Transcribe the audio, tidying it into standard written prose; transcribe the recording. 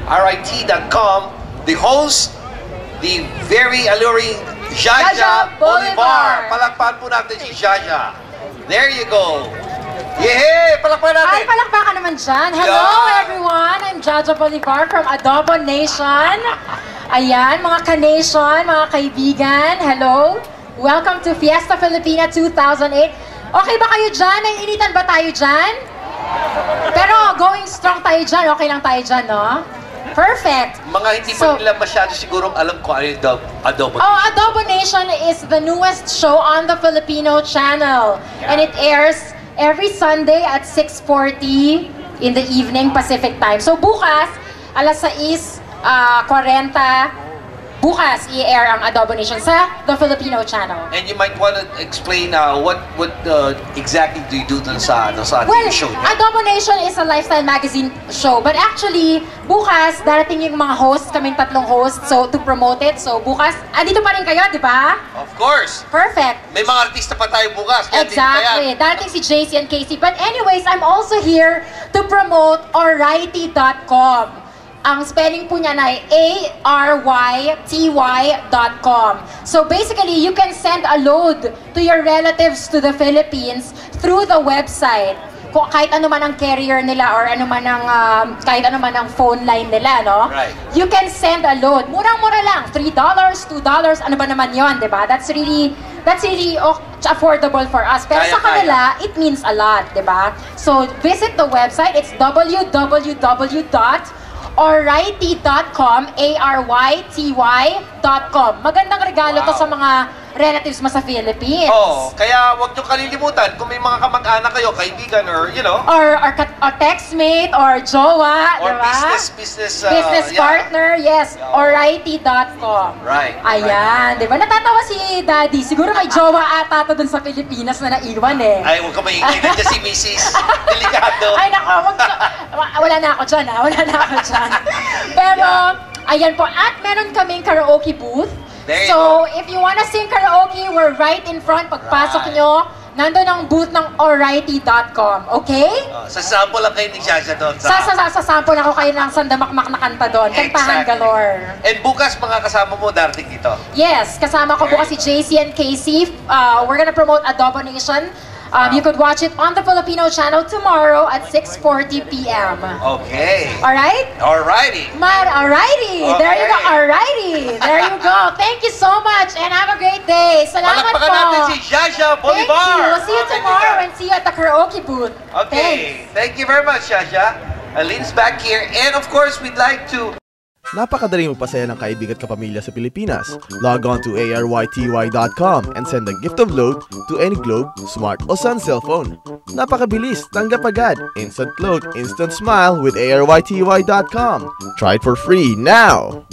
ARYT.com. The host, the very alluring Jaja Bolivar. Palakpakan po natin si Jaja. There you go. Yehey! Palakpakan natin. Ay, palakpakan naman dyan. Hello everyone, I'm Jaja Bolivar from Adobo Nation. Ayan, mga ka-nation, mga kaibigan, hello. Welcome to Fiesta Filipina 2008. Okay ba kayo dyan? Naiinitan ba tayo dyan? Pero going strong tayo dyan, okay lang tayo dyan, no? Perfect. Mga hindi pa nila masyado sigurong alam kung ano yung Adobo Nation. Oh, Adobo Nation is the newest show on the Filipino channel. Yeah. And it airs every Sunday at 6:40 in the evening Pacific time. So bukas, alas 6:40, bukas i-air ang Adobo Nation sa The Filipino Channel. And you might want to explain what exactly do you do dun sa well, show? Adobo Nation is a lifestyle magazine show. But actually, bukas, darating yung mga hosts, kaming 3 hosts, so to promote it. So bukas, andito pa rin kayo, di ba? Of course. Perfect. May mga artista pa tayo bukas. Exactly. Darating si JC and Casey. But anyways, I'm also here to promote ARYT.com. Ang spelling po niya ay ARYTY.com. So basically, you can send a load to your relatives to the Philippines through the website. Kahit ano man ang carrier nila or ano man ang, kahit ano man ang phone line nila, no? Right. You can send a load. Murang-mura lang. $3, $2, ano ba naman yon, di ba? That's really affordable for us. Pero sa kanila, it means a lot, di ba? So visit the website. It's www.ARYT.com, ARYTY.com. Magandang regalo to sa mga relatives mo sa Philippines. Oh, kaya wag niyo kalilimutan kung may mga kamag-anak kayo, kaibigan or or textmate or jowa, or diba? business partner, yes, ARYT.com. Right. Ayan, di ba? Natatawa si Daddy. Siguro may jowa ata to dun sa Pilipinas na naiwan eh. Ay, huwag ka maingay. Nandiyan si Mrs. Delikado. Ay, nako, wala na ako dyan, ha? Wala na ako dyan. Pero, ayan po, at meron kaming karaoke booth. So, if you wanna sing karaoke, we're right in front. Pagpasok nyo, nandun ang booth ng ARYT.com, okay? Sasample lang kayo ni Jaja doon. Sasample ako kayo ng sandamakmak na kanta doon. Kantahan galore. And bukas, mga kasama mo darating dito? Yes, kasama ko bukas si JC and Casey. We're gonna promote Adobo Nation. You could watch it on the Filipino Channel tomorrow at 6:40 p.m. Okay. Alright? Alrighty. Alrighty. Okay. There you go. Alrighty. There you go. Thank you so much and have a great day. Salamat po. Palakpakan natin si Jaja Bolivar. Thank you. We'll see you tomorrow and see you at the karaoke booth. Okay. Thank you very much, Jaja. Aline's back here. And of course, we'd like to... Napakadaling magpasaya ng kaibigan at kapamilya sa Pilipinas. Log on to ARYTY.com and send a gift of load to any Globe, Smart o Sun cellphone. Napakabilis, tanggap agad. Instant load, instant smile with ARYTY.com. Try it for free now!